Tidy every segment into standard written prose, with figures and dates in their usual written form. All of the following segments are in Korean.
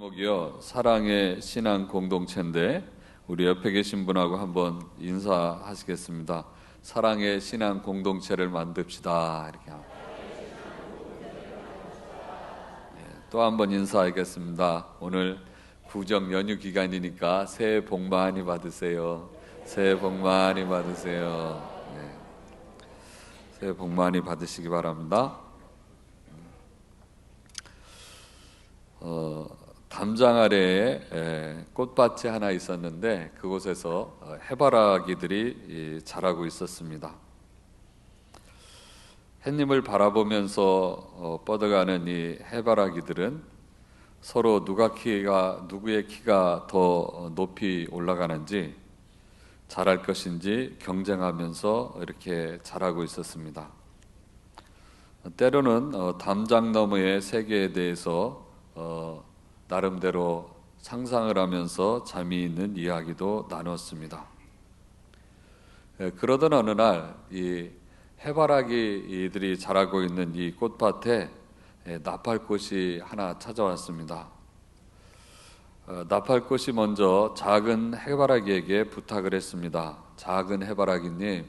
제목이요, 사랑의 신앙 공동체인데 우리 옆에 계신 분하고 한번 인사하시겠습니다. 사랑의 신앙 공동체를 만듭시다. 이렇게 또 한번 인사하겠습니다. 오늘 구정 연휴 기간이니까 새해 복 많이 받으세요. 새해 복 많이 받으세요. 새해 복 많이 받으시기 바랍니다. 담장 아래에 꽃밭이 하나 있었는데 그곳에서 해바라기들이 자라고 있었습니다. 햇님을 바라보면서 뻗어가는 이 해바라기들은 서로 누구의 키가 더 높이 올라가는지 자랄 것인지 경쟁하면서 이렇게 자라고 있었습니다. 때로는 담장 너머의 세계에 대해서 나름대로 상상을 하면서 잠이 있는 이야기도 나눴습니다. 그러던 어느 날 이 해바라기들이 자라고 있는 이 꽃밭에 나팔꽃이 하나 찾아왔습니다. 나팔꽃이 먼저 작은 해바라기에게 부탁을 했습니다. 작은 해바라기님,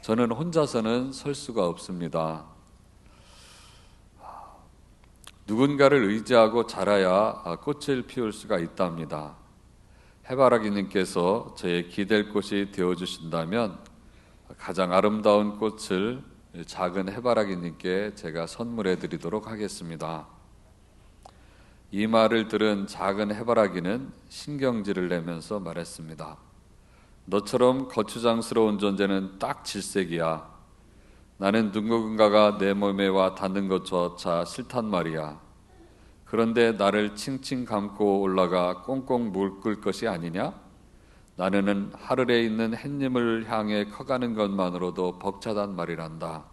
저는 혼자서는 설 수가 없습니다. 누군가를 의지하고 자라야 꽃을 피울 수가 있답니다. 해바라기님께서 저의 기댈 꽃이 되어주신다면 가장 아름다운 꽃을 작은 해바라기님께 제가 선물해 드리도록 하겠습니다. 이 말을 들은 작은 해바라기는 신경질을 내면서 말했습니다. 너처럼 거추장스러운 존재는 딱 질색이야. 나는 누군가가 내 몸에 와 닿는 것조차 싫단 말이야. 그런데 나를 칭칭 감고 올라가 꽁꽁 묶을 것이 아니냐? 나는 하늘에 있는 햇님을 향해 커가는 것만으로도 벅차단 말이란다.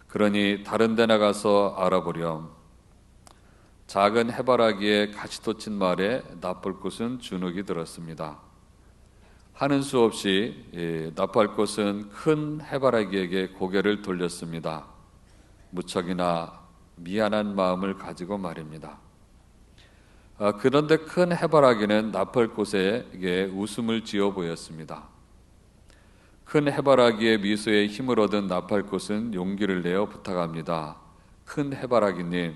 그러니 다른 데 나가서 알아보렴. 작은 해바라기의 가시돋친 말에 나팔꽃은 주눅이 들었습니다. 하는 수 없이 나팔꽃은 큰 해바라기에게 고개를 돌렸습니다. 무척이나 미안한 마음을 가지고 말입니다. 그런데 큰 해바라기는 나팔꽃에게 웃음을 지어 보였습니다. 큰 해바라기의 미소에 힘을 얻은 나팔꽃은 용기를 내어 부탁합니다. 큰 해바라기님,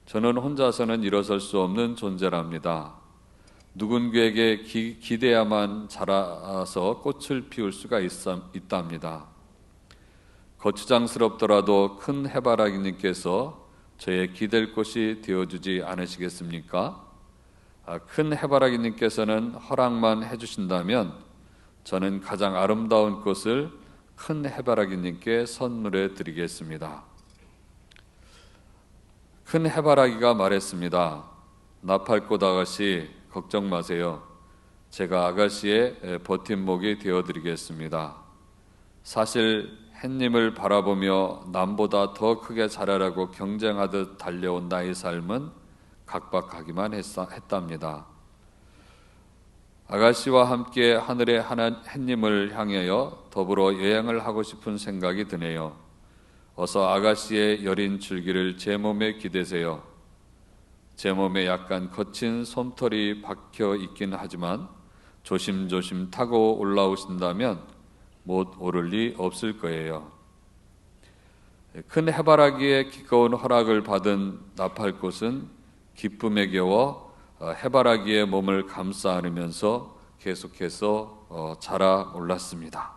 저는 혼자서는 일어설 수 없는 존재랍니다. 누군가에게 기대야만 자라서 꽃을 피울 수가 있답니다. 거추장스럽더라도 큰 해바라기님께서 저의 기댈 꽃이 되어주지 않으시겠습니까? 큰 해바라기님께서는 허락만 해주신다면 저는 가장 아름다운 꽃을 큰 해바라기님께 선물해 드리겠습니다. 큰 해바라기가 말했습니다. 나팔꽃 아가씨, 걱정 마세요. 제가 아가씨의 버팀목이 되어드리겠습니다. 사실 햇님을 바라보며 남보다 더 크게 자라라고 경쟁하듯 달려온 나의 삶은 각박하기만 했답니다. 아가씨와 함께 하늘의 햇님을 향하여 더불어 여행을 하고 싶은 생각이 드네요. 어서 아가씨의 여린 줄기를 제 몸에 기대세요. 제 몸에 약간 거친 솜털이 박혀 있긴 하지만 조심조심 타고 올라오신다면 못 오를 리 없을 거예요. 큰 해바라기의 기꺼운 허락을 받은 나팔꽃은 기쁨에 겨워 해바라기의 몸을 감싸 안으면서 계속해서 자라 올랐습니다.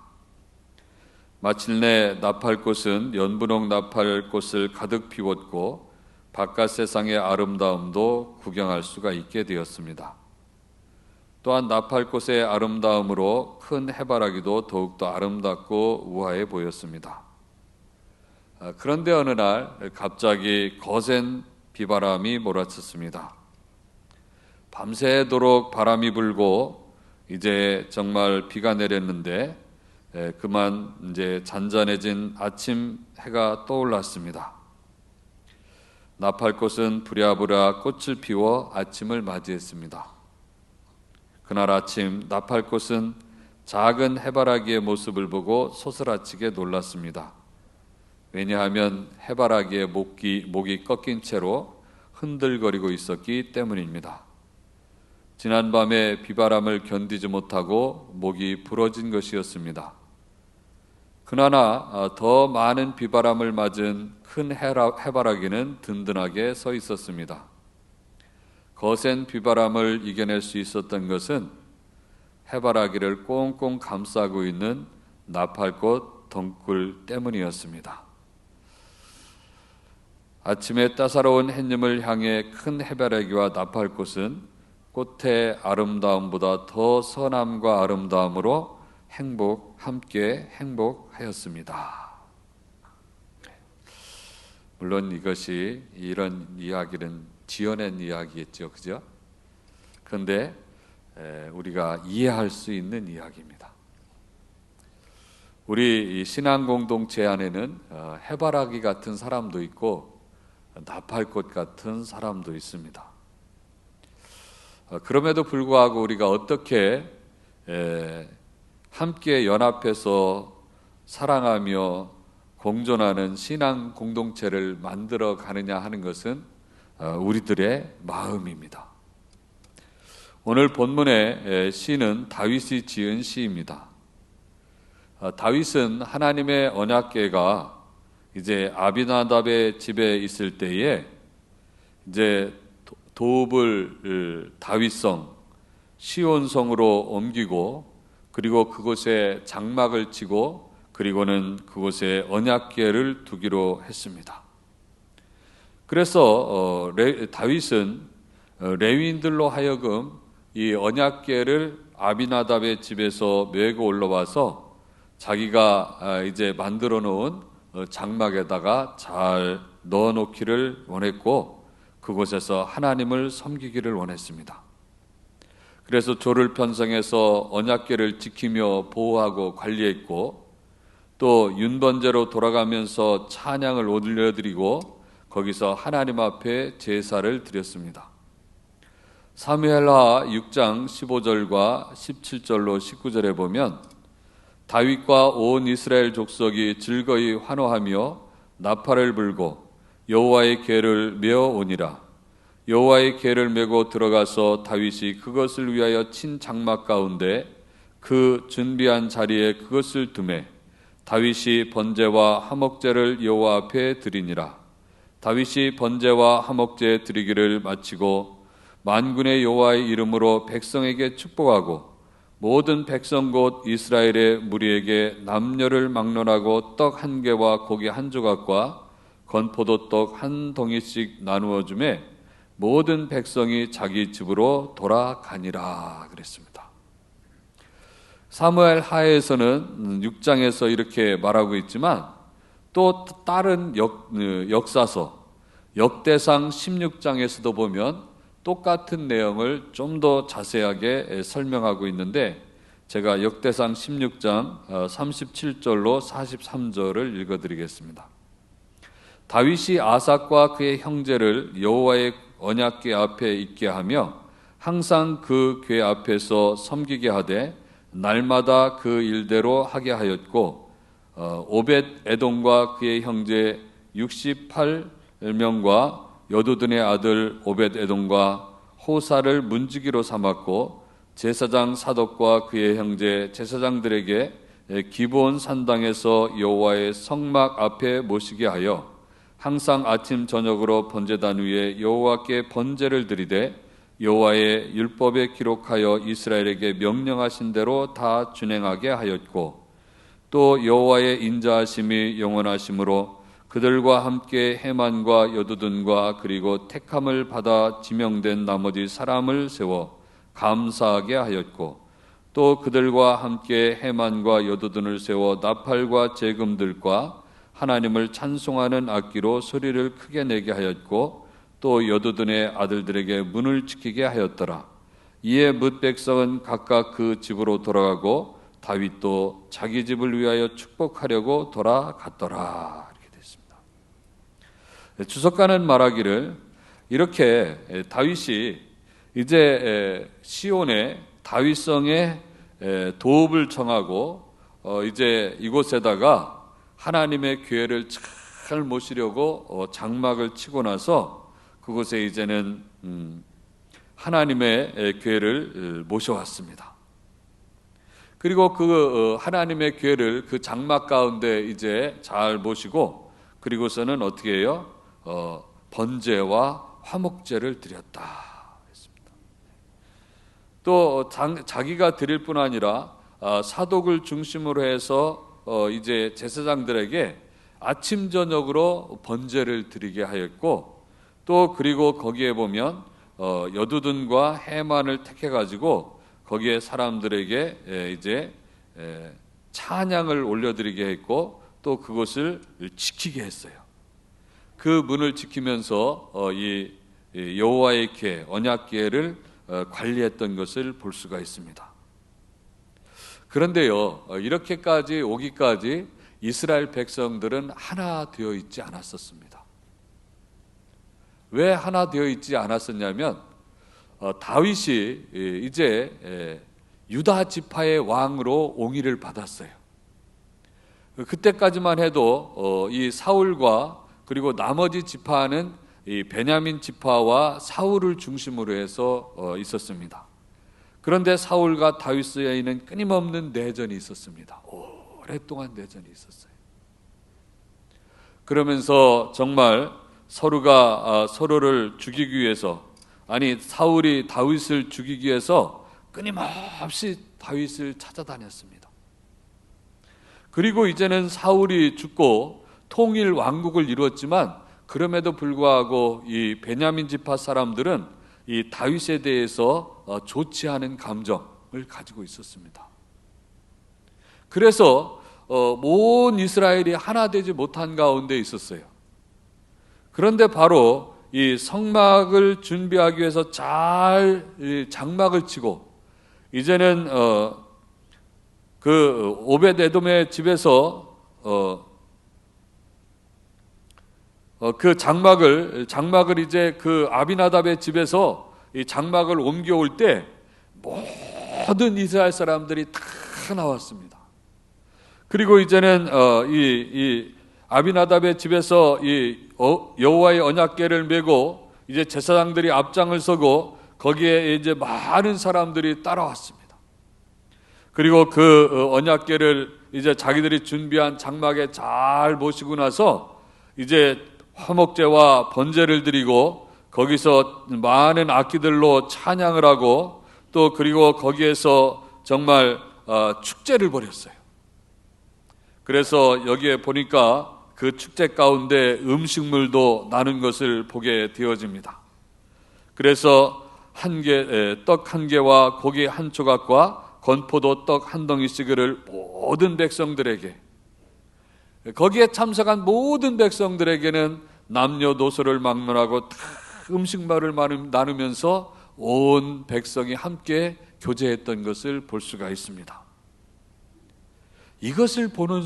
마침내 나팔꽃은 연분홍 나팔꽃을 가득 피웠고 바깥 세상의 아름다움도 구경할 수가 있게 되었습니다. 또한 나팔꽃의 아름다움으로 큰 해바라기도 더욱더 아름답고 우아해 보였습니다. 그런데 어느 날 갑자기 거센 비바람이 몰아쳤습니다. 밤새도록 바람이 불고 이제 정말 비가 내렸는데 그만 이제 잔잔해진 아침 해가 떠올랐습니다. 나팔꽃은 부랴부랴 꽃을 피워 아침을 맞이했습니다. 그날 아침 나팔꽃은 작은 해바라기의 모습을 보고 소스라치게 놀랐습니다. 왜냐하면 해바라기의 목이 꺾인 채로 흔들거리고 있었기 때문입니다. 지난밤에 비바람을 견디지 못하고 목이 부러진 것이었습니다. 그러나 더 많은 비바람을 맞은 큰 해바라기는 든든하게 서 있었습니다. 거센 비바람을 이겨낼 수 있었던 것은 해바라기를 꽁꽁 감싸고 있는 나팔꽃 덩굴 때문이었습니다. 아침에 따사로운 햇님을 향해 큰 해바라기와 나팔꽃은 꽃의 아름다움보다 더 선함과 아름다움으로 함께 행복하였습니다. 물론 이런 이야기는 지어낸 이야기겠죠, 그죠? 그런데 우리가 이해할 수 있는 이야기입니다. 우리 신앙 공동체 안에는 해바라기 같은 사람도 있고 나팔꽃 같은 사람도 있습니다. 그럼에도 불구하고 우리가 어떻게 함께 연합해서 사랑하며 공존하는 신앙 공동체를 만들어 가느냐 하는 것은 우리들의 마음입니다. 오늘 본문의 시는 다윗이 지은 시입니다. 다윗은 하나님의 언약궤가 이제 아비나답의 집에 있을 때에 이제 도읍을 다윗성 시온성으로 옮기고 그리고 그곳에 장막을 치고 그리고는 그곳에 언약궤를 두기로 했습니다. 그래서 다윗은 레위인들로 하여금 이 언약궤를 아비나답의 집에서 메고 올라와서 자기가 이제 만들어 놓은 장막에다가 잘 넣어 놓기를 원했고 그곳에서 하나님을 섬기기를 원했습니다. 그래서 조를 편성해서 언약궤를 지키며 보호하고 관리했고 또 윤번제로 돌아가면서 찬양을 올려드리고 거기서 하나님 앞에 제사를 드렸습니다. 사무엘하 6장 15절과 17절로 19절에 보면 다윗과 온 이스라엘 족속이 즐거이 환호하며 나팔을 불고 여호와의 궤를 메어 오니라. 여호와의 궤를 메고 들어가서 다윗이 그것을 위하여 친 장막 가운데 그 준비한 자리에 그것을 두매 다윗이 번제와 화목제를 여호와 앞에 드리니라. 다윗이 번제와 화목제 드리기를 마치고 만군의 여호와의 이름으로 백성에게 축복하고 모든 백성 곧 이스라엘의 무리에게 남녀를 막론하고 떡 한 개와 고기 한 조각과 건포도떡 한 덩이씩 나누어 주매 모든 백성이 자기 집으로 돌아가니라 그랬습니다. 사무엘 하에서는 6장에서 이렇게 말하고 있지만 또 다른 역사서 역대상 16장에서도 보면 똑같은 내용을 좀 더 자세하게 설명하고 있는데 제가 역대상 16장 37절로 43절을 읽어드리겠습니다. 다윗이 아삭과 그의 형제를 여호와의 언약궤 앞에 있게 하며 항상 그 궤 앞에서 섬기게 하되 날마다 그 일대로 하게 하였고 오벳 에돔과 그의 형제 68명과 여두둔의 아들 오벳 에돔과 호사를 문지기로 삼았고 제사장 사독과 그의 형제 제사장들에게 기브온 산당에서 여호와의 성막 앞에 모시게 하여 항상 아침 저녁으로 번제단 위에 여호와께 번제를 드리되 여호와의 율법에 기록하여 이스라엘에게 명령하신 대로 다 준행하게 하였고 또 여호와의 인자하심이 영원하심으로 그들과 함께 헤만과 여두둔과 그리고 택함을 받아 지명된 나머지 사람을 세워 감사하게 하였고 또 그들과 함께 헤만과 여두둔을 세워 나팔과 제금들과 하나님을 찬송하는 악기로 소리를 크게 내게 하였고 또 여두둔의 아들들에게 문을 지키게 하였더라. 이에 뭇 백성은 각각 그 집으로 돌아가고 다윗도 자기 집을 위하여 축복하려고 돌아갔더라. 이렇게 됐습니다. 주석가는 말하기를 이렇게 다윗이 이제 시온의 다윗성에 도읍을 청하고 이제 이곳에다가 하나님의 궤를 잘 모시려고 장막을 치고 나서 그곳에 이제는 하나님의 교회를 모셔왔습니다. 그리고 그 하나님의 교회를 그 장막 가운데 이제 잘 모시고, 그리고서는 어떻게 해요? 번제와 화목제를 드렸다 했습니다. 또 자기가 드릴 뿐 아니라 사독을 중심으로 해서 이제 제사장들에게 아침 저녁으로 번제를 드리게 하였고, 또 그리고 거기에 보면 여두둔과 해만을 택해 가지고 거기에 사람들에게 이제 찬양을 올려드리게 했고, 또 그것을 지키게 했어요. 그 문을 지키면서 이 여호와의 궤, 언약궤를 관리했던 것을 볼 수가 있습니다. 그런데요, 이렇게까지 오기까지 이스라엘 백성들은 하나 되어 있지 않았었습니다. 왜 하나 되어 있지 않았었냐면, 다윗이 이제 유다 지파의 왕으로 옹의를 받았어요. 그때까지만 해도 이 사울과 그리고 나머지 지파는 이 베냐민 지파와 사울을 중심으로 해서 있었습니다. 그런데 사울과 다윗 사이에는 끊임없는 내전이 있었습니다. 오랫동안 내전이 있었어요. 그러면서 정말 서로가 서로를 죽이기 위해서, 아니 사울이 다윗을 죽이기 위해서 끊임없이 다윗을 찾아다녔습니다. 그리고 이제는 사울이 죽고 통일 왕국을 이루었지만, 그럼에도 불구하고 이 베냐민 지파 사람들은 이 다윗에 대해서 좋지 않은 감정을 가지고 있었습니다. 그래서 온 이스라엘이 하나 되지 못한 가운데 있었어요. 그런데 바로 이 성막을 준비하기 위해서 잘 장막을 치고, 이제는 그 오벳 에돔의 집에서 그 장막을 이제 그 아비나답의 집에서 이 장막을 옮겨올 때 모든 이스라엘 사람들이 다 나왔습니다. 그리고 이제는 이 아비나답의 집에서 이 여호와의 언약궤를 메고 이제 제사장들이 앞장을 서고 거기에 이제 많은 사람들이 따라왔습니다. 그리고 그 언약궤를 이제 자기들이 준비한 장막에 잘 모시고 나서 이제 화목제와 번제를 드리고 거기서 많은 악기들로 찬양을 하고, 또 그리고 거기에서 정말 축제를 벌였어요. 그래서 여기에 보니까 그 축제 가운데 음식물도 나눈 것을 보게 되어집니다. 그래서 떡 한 개와 고기 한 조각과 건포도 떡 한 덩이씩을 모든 백성들에게, 거기에 참석한 모든 백성들에게는 남녀노소를 막론하고 다 음식물을 나누면서 온 백성이 함께 교제했던 것을 볼 수가 있습니다. 이것을 보는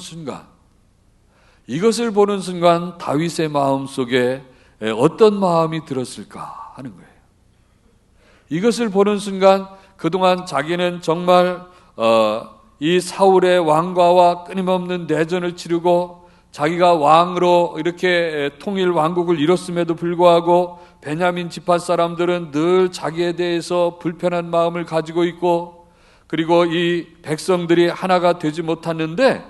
순간 다윗의 마음속에 어떤 마음이 들었을까 하는 거예요. 이것을 보는 순간 그동안 자기는 정말 이 사울의 왕과와 끊임없는 내전을 치르고 자기가 왕으로 이렇게 통일 왕국을 이뤘음에도 불구하고 베냐민 지파 사람들은 늘 자기에 대해서 불편한 마음을 가지고 있고, 그리고 이 백성들이 하나가 되지 못했는데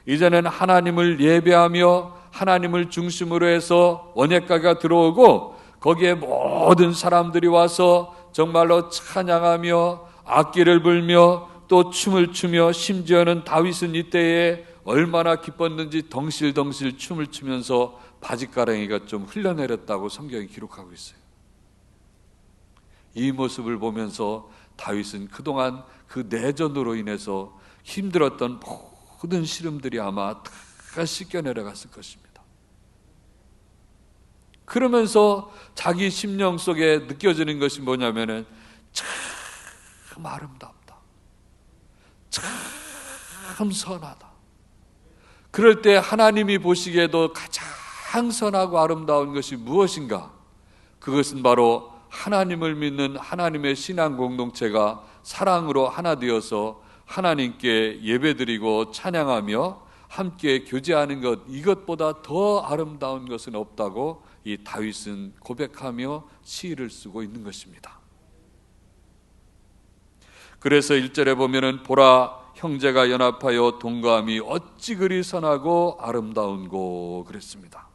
이제는 하나님을 예배하며 하나님을 중심으로 해서 언약궤가 들어오고 거기에 모든 사람들이 와서 정말로 찬양하며 악기를 불며 또 춤을 추며, 심지어는 다윗은 이때에 얼마나 기뻤는지 덩실덩실 춤을 추면서 바짓가랑이가 좀 흘러내렸다고 성경이 기록하고 있어요. 이 모습을 보면서 다윗은 그동안 그 내전으로 인해서 힘들었던 모든 시름들이 아마 다 씻겨 내려갔을 것입니다. 그러면서 자기 심령 속에 느껴지는 것이 뭐냐면은 참 아름답다, 참 선하다. 그럴 때 하나님이 보시기에도 가장 선하고 아름다운 것이 무엇인가? 그것은 바로 하나님을 믿는 하나님의 신앙 공동체가 사랑으로 하나 되어서 하나님께 예배드리고 찬양하며 함께 교제하는 것, 이것보다 더 아름다운 것은 없다고 이 다윗은 고백하며 시를 쓰고 있는 것입니다. 그래서 1절에 보면은 보라 형제가 연합하여 동거함이 어찌 그리 선하고 아름다운고 그랬습니다.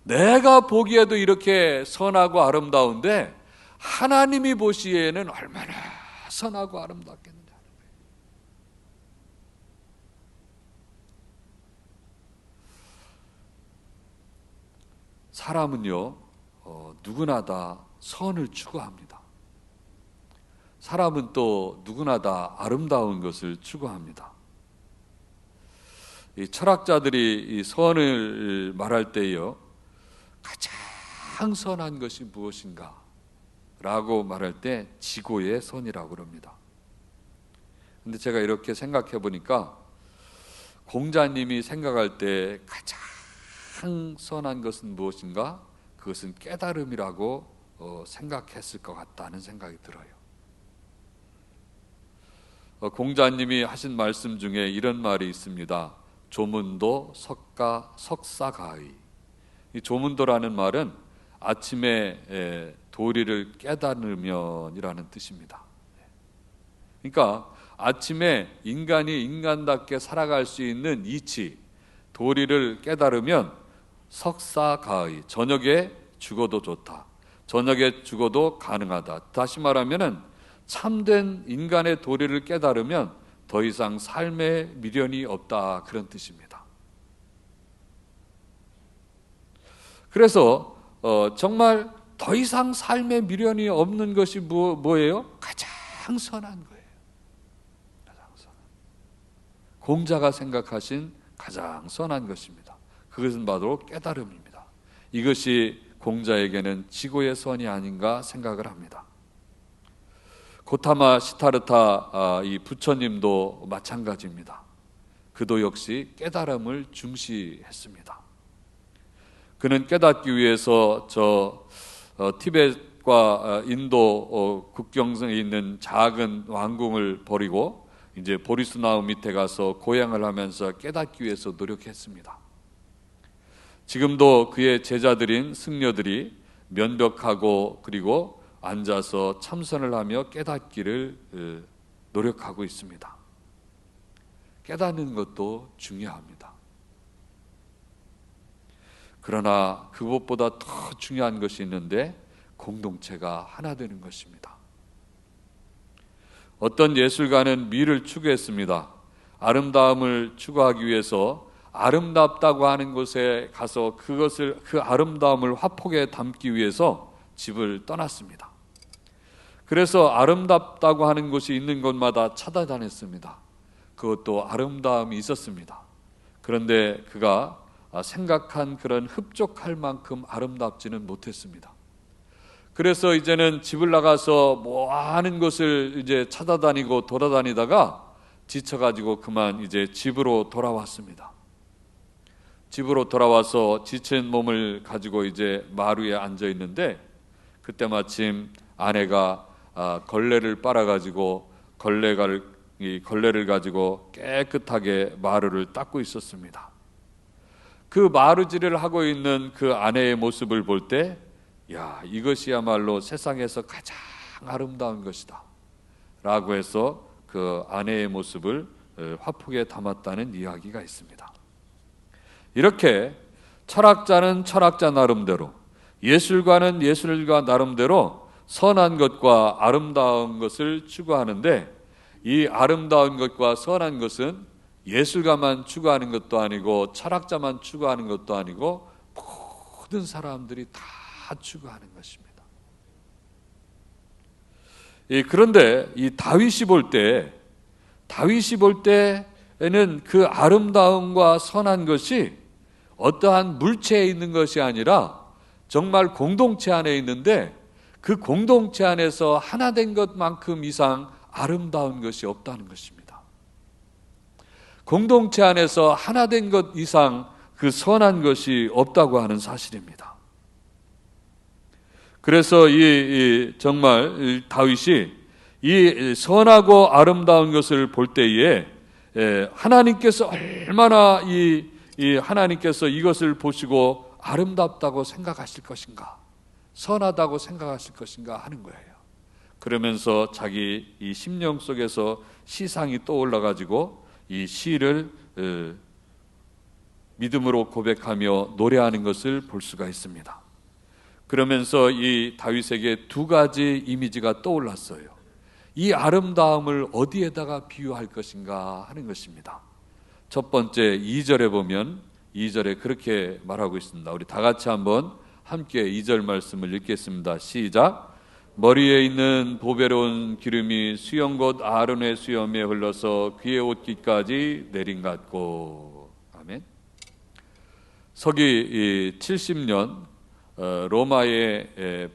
내가 보기에도 이렇게 선하고 아름다운데 하나님이 보시기에는 얼마나 선하고 아름답겠느냐. 사람은요, 누구나 다 선을 추구합니다. 사람은 또 누구나 다 아름다운 것을 추구합니다. 이 철학자들이 이 선을 말할 때요, 가장 선한 것이 무엇인가? 라고 말할 때 지고의 선이라고 그럽니다. 근데 제가 이렇게 생각해 보니까 공자님이 생각할 때 가장 선한 것은 무엇인가? 그것은 깨달음이라고 생각했을 것 같다는 생각이 들어요. 공자님이 하신 말씀 중에 이런 말이 있습니다. 조문도 석사가의. 이 조문도라는 말은 아침에 도리를 깨달으면이라는 뜻입니다. 그러니까 아침에 인간이 인간답게 살아갈 수 있는 이치, 도리를 깨달으면 석사가의, 저녁에 죽어도 좋다, 저녁에 죽어도 가능하다. 다시 말하면은 참된 인간의 도리를 깨달으면 더 이상 삶에 미련이 없다, 그런 뜻입니다. 그래서 정말 더 이상 삶에 미련이 없는 것이 뭐예요? 가장 선한 거예요. 가장 선한. 공자가 생각하신 가장 선한 것입니다. 그것은 바로 깨달음입니다. 이것이 공자에게는 지고의 선이 아닌가 생각을 합니다. 고타마 시타르타 이 부처님도 마찬가지입니다. 그도 역시 깨달음을 중시했습니다. 그는 깨닫기 위해서 티벳과 인도 국경선에 있는 작은 왕궁을 버리고 이제 보리스나무 밑에 가서 고향을 하면서 깨닫기 위해서 노력했습니다. 지금도 그의 제자들인 승려들이 면벽하고 그리고 앉아서 참선을 하며 깨닫기를 노력하고 있습니다. 깨닫는 것도 중요합니다. 그러나 그것보다 더 중요한 것이 있는데 공동체가 하나 되는 것입니다. 어떤 예술가는 미를 추구했습니다. 아름다움을 추구하기 위해서 아름답다고 하는 곳에 가서 그 아름다움을 화폭에 담기 위해서 집을 떠났습니다. 그래서 아름답다고 하는 곳이 있는 곳마다 찾아다녔습니다. 그것도 아름다움이 있었습니다. 그런데 그가 생각한 그런 흡족할 만큼 아름답지는 못했습니다. 그래서 이제는 집을 나가서 뭐 하는 곳을 이제 찾아다니고 돌아다니다가 지쳐가지고 그만 이제 집으로 돌아왔습니다. 집으로 돌아와서 지친 몸을 가지고 이제 마루에 앉아 있는데 그때 마침 아내가 걸레를 빨아가지고 걸레를 가지고 깨끗하게 마루를 닦고 있었습니다. 그 마루질을 하고 있는 그 아내의 모습을 볼 때, 야, 이것이야말로 세상에서 가장 아름다운 것이다 라고 해서 그 아내의 모습을 화폭에 담았다는 이야기가 있습니다. 이렇게 철학자는 철학자 나름대로, 예술가는 예술가 나름대로 선한 것과 아름다운 것을 추구하는데, 이 아름다운 것과 선한 것은 예술가만 추구하는 것도 아니고 철학자만 추구하는 것도 아니고 모든 사람들이 다 추구하는 것입니다. 그런데 이 다윗이 볼 때에는 그 아름다움과 선한 것이 어떠한 물체에 있는 것이 아니라 정말 공동체 안에 있는데, 그 공동체 안에서 하나 된 것만큼 이상 아름다운 것이 없다는 것입니다. 공동체 안에서 하나 된 것 이상 그 선한 것이 없다고 하는 사실입니다. 그래서 정말 다윗이 이 선하고 아름다운 것을 볼 때에 하나님께서 얼마나 하나님께서 이것을 보시고 아름답다고 생각하실 것인가, 선하다고 생각하실 것인가 하는 거예요. 그러면서 자기 이 심령 속에서 시상이 떠올라 가지고 이 시를 믿음으로 고백하며 노래하는 것을 볼 수가 있습니다. 그러면서 이 다윗에게 두 가지 이미지가 떠올랐어요. 이 아름다움을 어디에다가 비유할 것인가 하는 것입니다. 첫 번째 2절에 보면 2절에 그렇게 말하고 있습니다. 우리 다 같이 한번 함께 2절 말씀을 읽겠습니다. 시작. 머리에 있는 보배로운 기름이 수염 곧 아론의 수염에 흘러서 그의 옷깃까지 내린 같고. 아멘. 서기 70년 로마의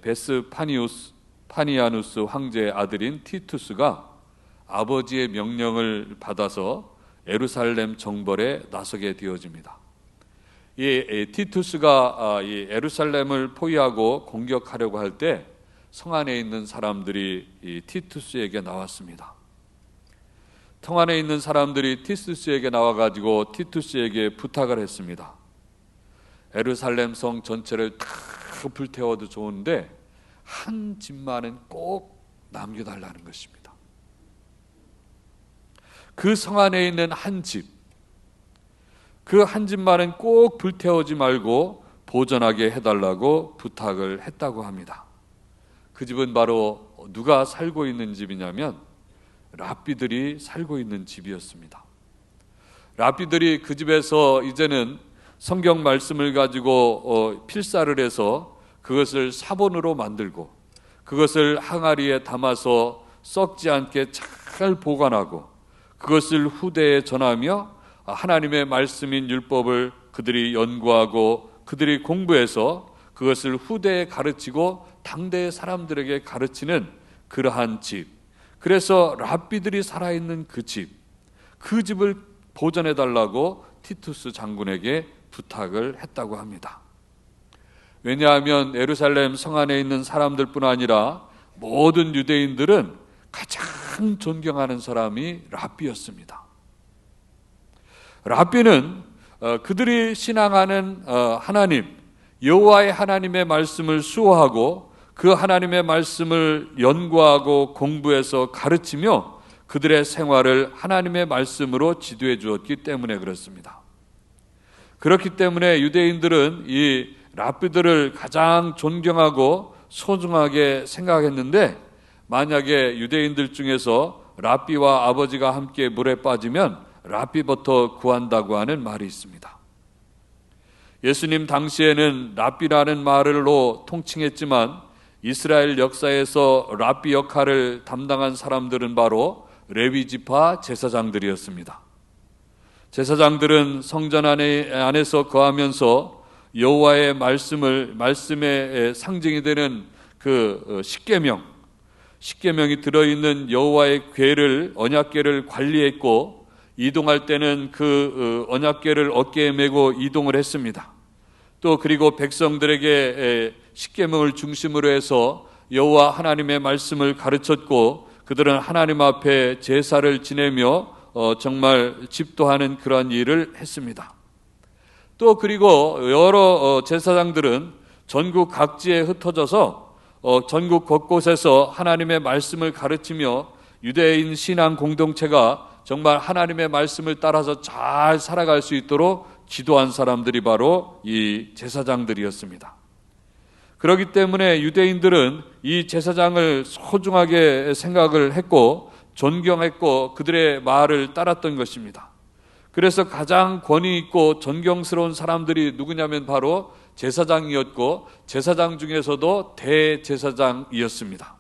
파니아누스 황제의 아들인 티투스가 아버지의 명령을 받아서 예루살렘 정벌에 나서게 되어집니다. 이 티투스가 이 예루살렘을 포위하고 공격하려고 할 때 성 안에 있는 사람들이 이 티투스에게 나왔습니다. 성 안에 있는 사람들이 티투스에게 나와가지고 티투스에게 부탁을 했습니다. 예루살렘 성 전체를 다 불태워도 좋은데 한 집만은 꼭 남겨달라는 것입니다. 그 성 안에 있는 한 집, 그 한 집만은 꼭 불태우지 말고 보존하게 해달라고 부탁을 했다고 합니다. 그 집은 바로 누가 살고 있는 집이냐면 랍비들이 살고 있는 집이었습니다. 랍비들이 그 집에서 이제는 성경 말씀을 가지고 필사를 해서 그것을 사본으로 만들고 그것을 항아리에 담아서 썩지 않게 잘 보관하고 그것을 후대에 전하며 하나님의 말씀인 율법을 그들이 연구하고 그들이 공부해서 그것을 후대에 가르치고 당대의 사람들에게 가르치는 그러한 집, 그래서 랍비들이 살아있는 그 집을 보존해달라고 티투스 장군에게 부탁을 했다고 합니다. 왜냐하면 예루살렘 성 안에 있는 사람들뿐 아니라 모든 유대인들은 가장 존경하는 사람이 랍비였습니다. 랍비는 그들이 신앙하는 하나님, 여호와의 하나님의 말씀을 수호하고 그 하나님의 말씀을 연구하고 공부해서 가르치며 그들의 생활을 하나님의 말씀으로 지도해 주었기 때문에 그렇습니다. 그렇기 때문에 유대인들은 이 랍비들을 가장 존경하고 소중하게 생각했는데, 만약에 유대인들 중에서 랍비와 아버지가 함께 물에 빠지면 랍비부터 구한다고 하는 말이 있습니다. 예수님 당시에는 랍비라는 말로 통칭했지만 이스라엘 역사에서 랍비 역할을 담당한 사람들은 바로 레위 지파 제사장들이었습니다. 제사장들은 성전 안에서 거하면서 여호와의 말씀의 상징이 되는 그 십계명이 들어있는 여호와의 궤를, 언약궤를 관리했고, 이동할 때는 그 언약궤를 어깨에 메고 이동을 했습니다. 또 그리고 백성들에게 십계명을 중심으로 해서 여호와 하나님의 말씀을 가르쳤고, 그들은 하나님 앞에 제사를 지내며 정말 집도하는 그러한 일을 했습니다. 또 그리고 여러 제사장들은 전국 각지에 흩어져서 전국 곳곳에서 하나님의 말씀을 가르치며 유대인 신앙 공동체가 정말 하나님의 말씀을 따라서 잘 살아갈 수 있도록 지도한 사람들이 바로 이 제사장들이었습니다. 그렇기 때문에 유대인들은 이 제사장을 소중하게 생각을 했고 존경했고 그들의 말을 따랐던 것입니다. 그래서 가장 권위 있고 존경스러운 사람들이 누구냐면 바로 제사장이었고, 제사장 중에서도 대제사장이었습니다.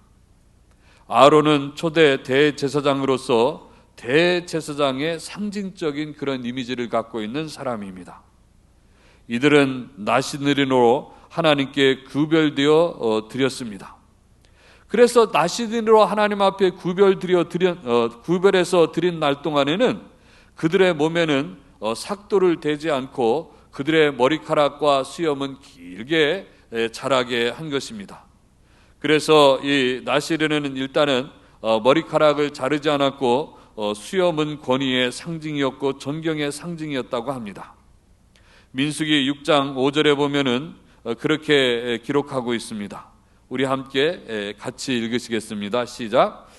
아론은 초대 대제사장으로서 대제사장의 상징적인 그런 이미지를 갖고 있는 사람입니다. 이들은 나시린으로 하나님께 구별되어 드렸습니다. 그래서 나시린으로 하나님 앞에 구별해서 드린 날 동안에는 그들의 몸에는 삭도를 대지 않고 그들의 머리카락과 수염은 길게 자라게 한 것입니다. 그래서 이 나시린은 일단은 머리카락을 자르지 않았고 수염은 권위의 상징이었고 존경의 상징이었다고 합니다. 민수기 6장 5절에 보면은 그렇게 기록하고 있습니다. 우리 함께 같이 읽으시겠습니다. 시작.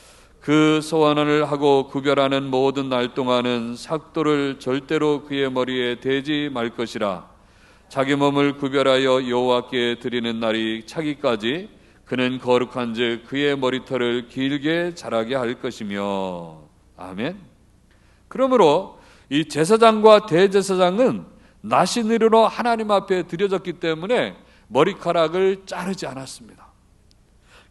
그 소원을 하고 구별하는 모든 날 동안은 삭도를 절대로 그의 머리에 대지 말 것이라. 자기 몸을 구별하여 여호와께 드리는 날이 차기까지 그는 거룩한즉 그의 머리털을 길게 자라게 할 것이며. 아멘. 그러므로 이 제사장과 대제사장은 나시늘으로 하나님 앞에 드려졌기 때문에 머리카락을 자르지 않았습니다.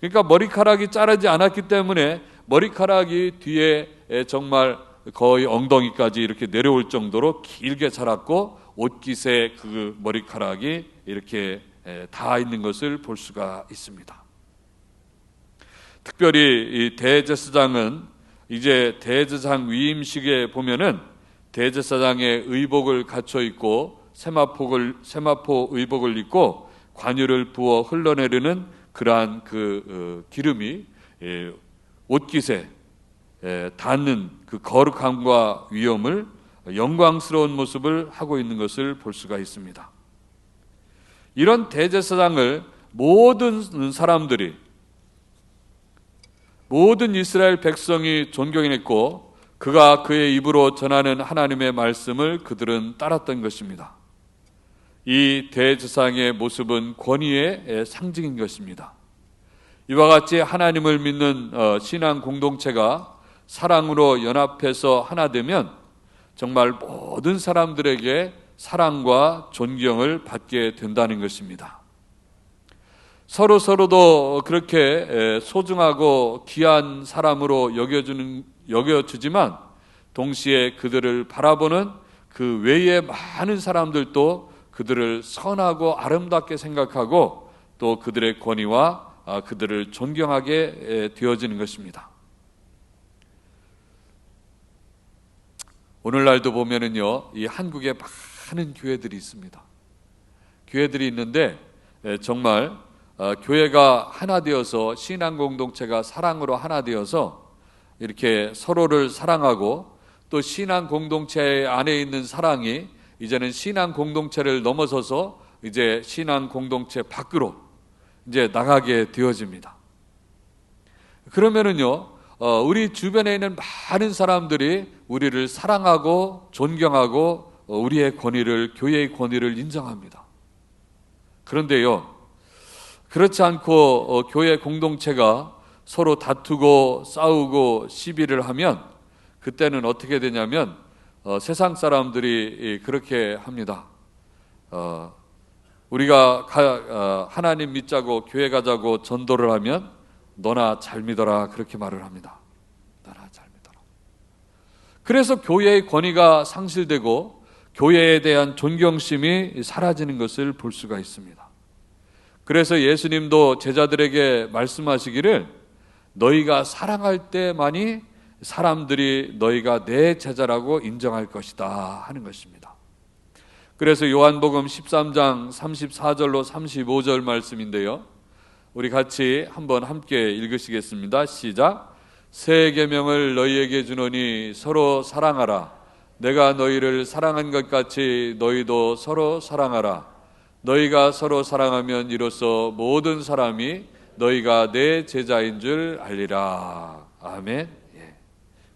그러니까 머리카락이 자르지 않았기 때문에 머리카락이 뒤에 정말 거의 엉덩이까지 이렇게 내려올 정도로 길게 자랐고 옷깃에 그 머리카락이 이렇게 닿아 있는 것을 볼 수가 있습니다. 특별히 이 대제사장은 이제 대제사장 위임식에 보면은 대제사장의 의복을 갖춰 입고 세마포 의복을 입고 관유를 부어 흘러내리는 그러한 그 기름이 옷깃에 닿는 그 거룩함과 위엄을 영광스러운 모습을 하고 있는 것을 볼 수가 있습니다. 이런 대제사장을 모든 사람들이, 모든 이스라엘 백성이 존경했고 그가 그의 입으로 전하는 하나님의 말씀을 그들은 따랐던 것입니다. 이 대제사장의 모습은 권위의 상징인 것입니다. 이와 같이 하나님을 믿는 신앙 공동체가 사랑으로 연합해서 하나 되면 정말 모든 사람들에게 사랑과 존경을 받게 된다는 것입니다. 서로도 그렇게 소중하고 귀한 사람으로 여겨주지만 동시에 그들을 바라보는 그 외의 많은 사람들도 그들을 선하고 아름답게 생각하고 또 그들의 권위와 그들을 존경하게 되어지는 것입니다. 오늘날도 보면은요, 이 한국에 많은 교회들이 있습니다. 교회들이 있는데 정말 교회가 하나 되어서 신앙 공동체가 사랑으로 하나 되어서 이렇게 서로를 사랑하고 또 신앙 공동체 안에 있는 사랑이 이제는 신앙 공동체를 넘어서서 이제 신앙 공동체 밖으로 이제 나가게 되어집니다. 그러면은요, 우리 주변에 있는 많은 사람들이 우리를 사랑하고 존경하고 우리의 권위를, 교회의 권위를 인정합니다. 그런데요, 그렇지 않고 교회 공동체가 서로 다투고 싸우고 시비를 하면 그때는 어떻게 되냐면 세상 사람들이 그렇게 합니다. 우리가 하나님 믿자고 교회 가자고 전도를 하면 너나 잘 믿어라, 그렇게 말을 합니다. 너나 잘 믿어라. 그래서 교회의 권위가 상실되고 교회에 대한 존경심이 사라지는 것을 볼 수가 있습니다. 그래서 예수님도 제자들에게 말씀하시기를 너희가 사랑할 때만이 사람들이 너희가 내 제자라고 인정할 것이다 하는 것입니다. 그래서 요한복음 13장 34절로 35절 말씀인데요, 우리 같이 한번 함께 읽으시겠습니다. 시작. 새 계명을 너희에게 주노니 서로 사랑하라. 내가 너희를 사랑한 것 같이 너희도 서로 사랑하라. 너희가 서로 사랑하면 이로써 모든 사람이 너희가 내 제자인 줄 알리라. 아멘.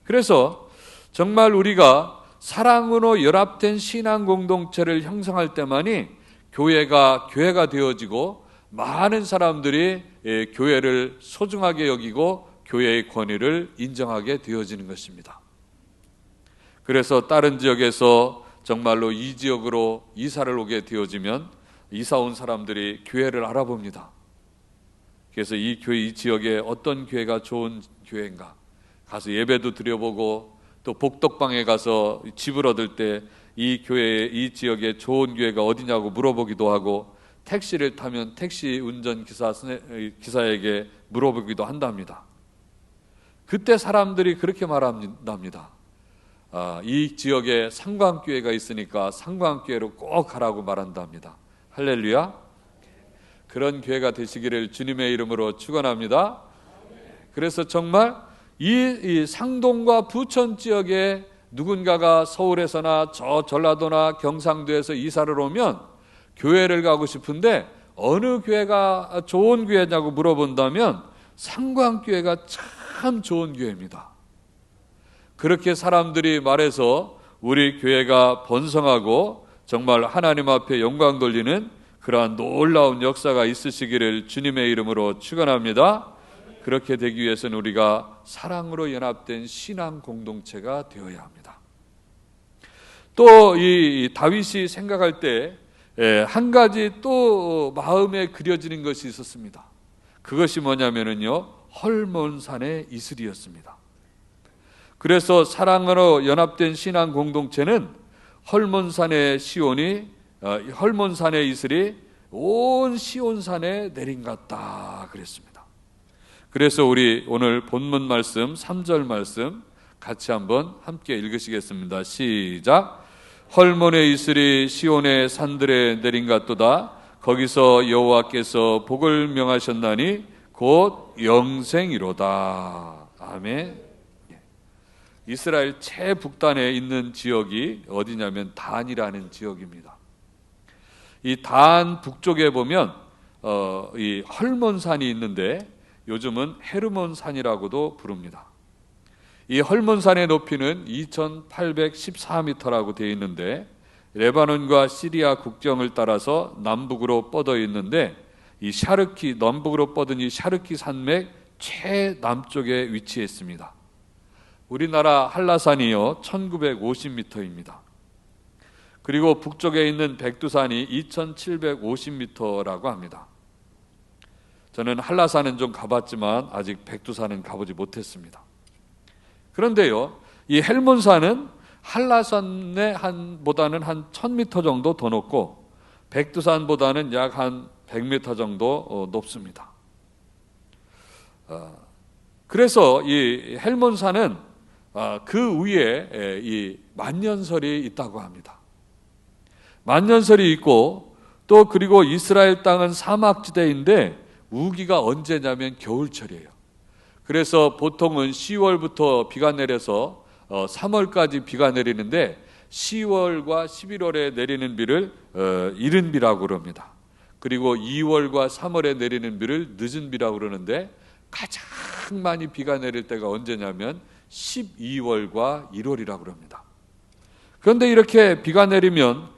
그래서 정말 우리가 사랑으로 연합된 신앙 공동체를 형성할 때만이 교회가 되어지고 많은 사람들이 교회를 소중하게 여기고 교회의 권위를 인정하게 되어지는 것입니다. 그래서 다른 지역에서 정말로 이 지역으로 이사를 오게 되어지면 이사 온 사람들이 교회를 알아봅니다. 그래서 이 지역에 어떤 교회가 좋은 교회인가 가서 예배도 드려보고 또 복덕방에 가서 집을 얻을 때 이 교회, 이 지역에 좋은 교회가 어디냐고 물어보기도 하고 택시를 타면 택시 운전 기사에게 물어보기도 한답니다. 그때 사람들이 그렇게 말합니다. 이 지역에 상광교회가 있으니까 상광교회로 꼭 가라고 말한답니다. 할렐루야. 그런 교회가 되시기를 주님의 이름으로 축원합니다. 그래서 정말 이 상동과 부천 지역에 누군가가 서울에서나 저 전라도나 경상도에서 이사를 오면 교회를 가고 싶은데 어느 교회가 좋은 교회냐고 물어본다면 상광교회가 참 좋은 교회입니다. 그렇게 사람들이 말해서 우리 교회가 번성하고 정말 하나님 앞에 영광 돌리는 그러한 놀라운 역사가 있으시기를 주님의 이름으로 축원합니다. 그렇게 되기 위해서는 우리가 사랑으로 연합된 신앙 공동체가 되어야 합니다. 또 이 다윗이 생각할 때 한 가지 또 마음에 그려지는 것이 있었습니다. 그것이 뭐냐면요, 헐몬산의 이슬이었습니다. 그래서 사랑으로 연합된 신앙 공동체는 헐몬산의 이슬이 온 시온산에 내린 것 같다 그랬습니다. 그래서 우리 오늘 본문 말씀 3절 말씀 같이 한번 함께 읽으시겠습니다. 시작. 헐몬의 이슬이 시온의 산들에 내린 것 같도다. 거기서 여호와께서 복을 명하셨나니 곧 영생이로다. 아멘. 이스라엘 최북단에 있는 지역이 어디냐면 단이라는 지역입니다. 이 단 북쪽에 보면 이 헐몬산이 있는데 요즘은 헤르몬산이라고도 부릅니다. 이 헐몬산의 높이는 2814m라고 되어 있는데 레바논과 시리아 국경을 따라서 남북으로 뻗어 있는데 이 남북으로 뻗은 이 샤르키 산맥 최남쪽에 위치해 있습니다. 우리나라 한라산이요 1950m입니다. 그리고 북쪽에 있는 백두산이 2750m라고 합니다. 저는 한라산은 좀 가봤지만 아직 백두산은 가보지 못했습니다. 그런데요, 이 헬몬산은 한라산의 보다는 한 1000m 정도 더 높고 백두산보다는 약 한 100m 정도 높습니다. 그래서 이 헬몬산은 그 위에 이 만년설이 있다고 합니다. 만년설이 있고 또 그리고 이스라엘 땅은 사막지대인데 우기가 언제냐면 겨울철이에요. 그래서 보통은 10월부터 비가 내려서 3월까지 비가 내리는데 10월과 11월에 내리는 비를 이른 비라고 그럽니다. 그리고 2월과 3월에 내리는 비를 늦은 비라고 그러는데 가장 많이 비가 내릴 때가 언제냐면 12월과 1월이라고 그럽니다. 그런데 이렇게 비가 내리면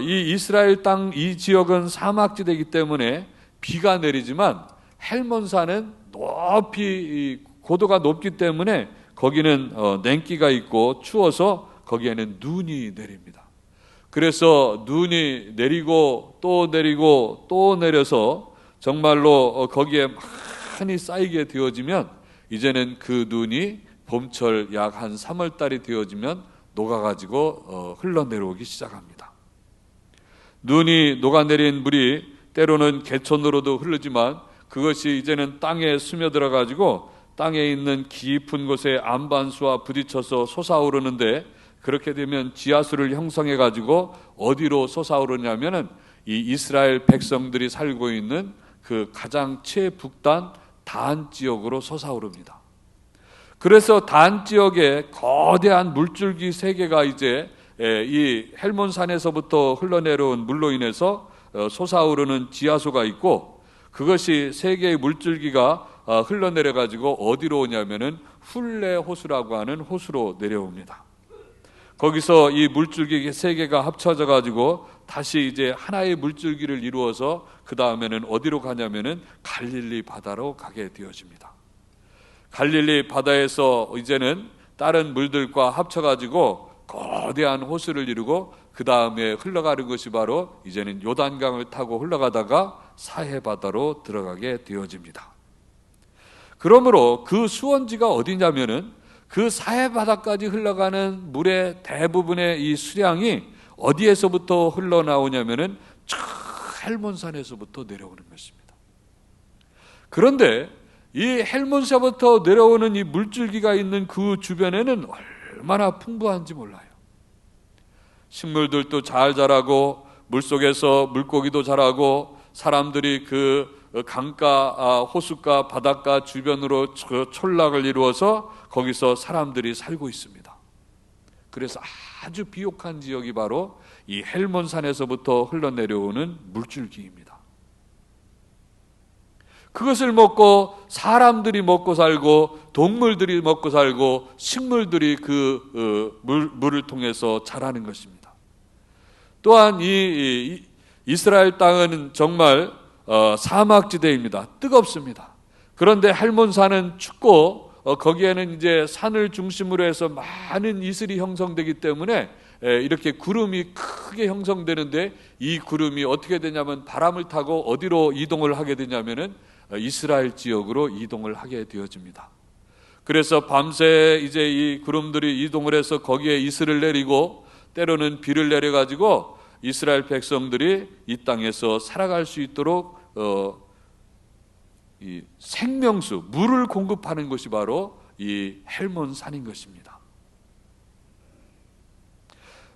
이 이스라엘 땅 이 지역은 사막지대이기 때문에 비가 내리지만 헬몬산은 높이 고도가 높기 때문에 거기는 냉기가 있고 추워서 거기에는 눈이 내립니다. 그래서 눈이 내리고 또 내리고 또 내려서 정말로 거기에 많이 쌓이게 되어지면 이제는 그 눈이 봄철 약 한 3월달이 되어지면 녹아가지고 흘러내려오기 시작합니다. 눈이 녹아내린 물이 때로는 개천으로도 흐르지만 그것이 이제는 땅에 스며들어가지고 땅에 있는 깊은 곳에 안반수와 부딪혀서 솟아오르는데 그렇게 되면 지하수를 형성해가지고 어디로 솟아오르냐면은 이 이스라엘 백성들이 살고 있는 그 가장 최북단 단 지역으로 솟아오릅니다. 그래서 단 지역에 거대한 물줄기 세 개가 이제 이 헬몬산에서부터 흘러내려온 물로 인해서 솟아오르는 지하수가 있고 그것이 세 개의 물줄기가 흘러내려 가지고 어디로 오냐면은 훌레 호수라고 하는 호수로 내려옵니다. 거기서 이 물줄기 세 개가 합쳐져 가지고 다시 이제 하나의 물줄기를 이루어서 그 다음에는 어디로 가냐면은 갈릴리 바다로 가게 되어집니다. 갈릴리 바다에서 이제는 다른 물들과 합쳐 가지고 거대한 호수를 이루고 그 다음에 흘러가는 것이 바로 이제는 요단강을 타고 흘러가다가 사해바다로 들어가게 되어집니다. 그러므로 그 수원지가 어디냐면은 그 사해바다까지 흘러가는 물의 대부분의 이 수량이 어디에서부터 흘러나오냐면은 저 헬몬산에서부터 내려오는 것입니다. 그런데 이 헬몬산부터 내려오는 이 물줄기가 있는 그 주변에는 얼마나 풍부한지 몰라요. 식물들도 잘 자라고 물속에서 물고기도 자라고 사람들이 그 강가, 호숫가, 바닷가 주변으로 촌락을 이루어서 거기서 사람들이 살고 있습니다. 그래서 아주 비옥한 지역이 바로 이 헬몬산에서부터 흘러내려오는 물줄기입니다. 그것을 먹고 사람들이 먹고 살고 동물들이 먹고 살고 식물들이 그 물을 통해서 자라는 것입니다. 또한 이 이스라엘 땅은 정말 사막지대입니다. 뜨겁습니다. 그런데 헬몬산은 춥고 거기에는 이제 산을 중심으로 해서 많은 이슬이 형성되기 때문에 이렇게 구름이 크게 형성되는데, 이 구름이 어떻게 되냐면 바람을 타고 어디로 이동을 하게 되냐면은 이스라엘 지역으로 이동을 하게 되어집니다. 그래서 밤새 이제 이 구름들이 이동을 해서 거기에 이슬을 내리고 때로는 비를 내려가지고 이스라엘 백성들이 이 땅에서 살아갈 수 있도록 이 생명수, 물을 공급하는 것이 바로 이 헬몬산인 것입니다.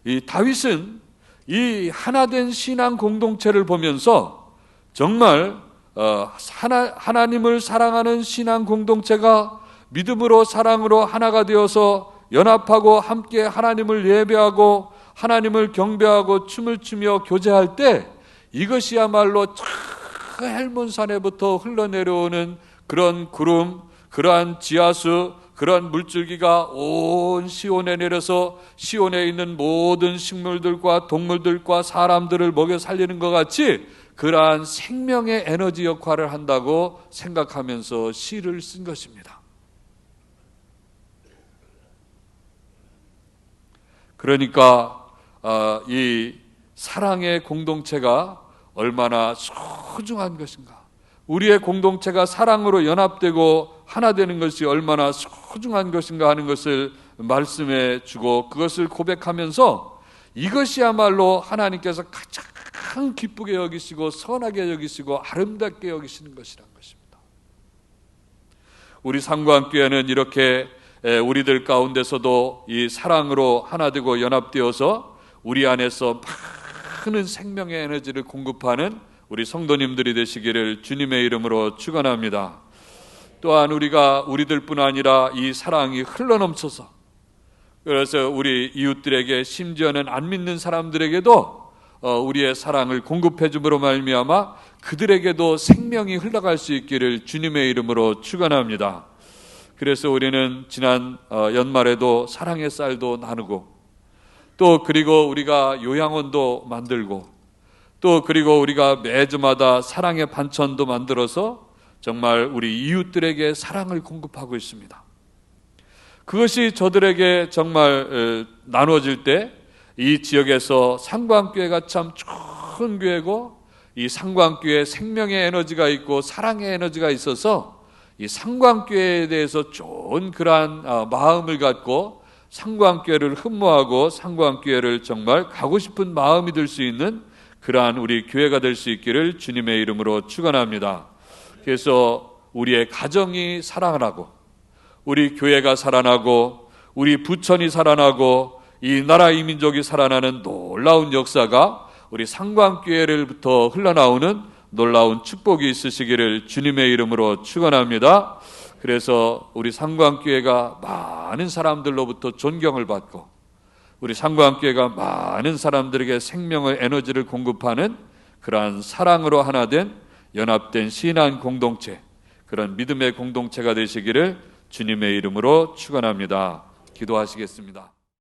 이 다윗은 이 하나된 신앙 공동체를 보면서 정말 하나님을 사랑하는 신앙 공동체가 믿음으로 사랑으로 하나가 되어서 연합하고 함께 하나님을 예배하고 하나님을 경배하고 춤을 추며 교제할 때, 이것이야말로 그 헬몬산에부터 흘러내려오는 그런 구름, 그러한 지하수, 그러한 물줄기가 온 시온에 내려서 시온에 있는 모든 식물들과 동물들과 사람들을 먹여 살리는 것 같이 그러한 생명의 에너지 역할을 한다고 생각하면서 시를 쓴 것입니다. 그러니까 이 사랑의 공동체가 얼마나 소중한 것인가, 우리의 공동체가 사랑으로 연합되고 하나 되는 것이 얼마나 소중한 것인가 하는 것을 말씀해 주고, 그것을 고백하면서 이것이야말로 하나님께서 가장 기쁘게 여기시고 선하게 여기시고 아름답게 여기시는 것이란 것입니다. 우리 상구함교회는 이렇게 우리들 가운데서도 이 사랑으로 하나 되고 연합되어서 우리 안에서 많은 생명의 에너지를 공급하는 우리 성도님들이 되시기를 주님의 이름으로 축원합니다. 또한 우리들뿐 아니라 이 사랑이 흘러넘쳐서, 그래서 우리 이웃들에게, 심지어는 안 믿는 사람들에게도 우리의 사랑을 공급해 줌으로 말미암아 그들에게도 생명이 흘러갈 수 있기를 주님의 이름으로 축원합니다. 그래서 우리는 지난 연말에도 사랑의 쌀도 나누고, 또 그리고 우리가 요양원도 만들고, 또 그리고 우리가 매주마다 사랑의 반찬도 만들어서 정말 우리 이웃들에게 사랑을 공급하고 있습니다. 그것이 저들에게 정말 나누어질 때 이 지역에서 상구함교회가 참 좋은 교회고, 이 상구함교회에 생명의 에너지가 있고 사랑의 에너지가 있어서 이 상구함교회에 대해서 좋은 그러한 마음을 갖고 상구함교회를 흠모하고 상구함교회를 정말 가고 싶은 마음이 들 수 있는 그러한 우리 교회가 될 수 있기를 주님의 이름으로 축원합니다. 그래서 우리의 가정이 살아나고, 우리 교회가 살아나고, 우리 부천이 살아나고, 이 나라 이 민족이 살아나는 놀라운 역사가 우리 상구함교회로부터 흘러나오는 놀라운 축복이 있으시기를 주님의 이름으로 축원합니다. 그래서 우리 상구함교회가 많은 사람들로부터 존경을 받고, 우리 상구함교회가 많은 사람들에게 생명의 에너지를 공급하는 그러한 사랑으로 하나 된 연합된 신앙 공동체, 그런 믿음의 공동체가 되시기를 주님의 이름으로 축원합니다. 기도하시겠습니다.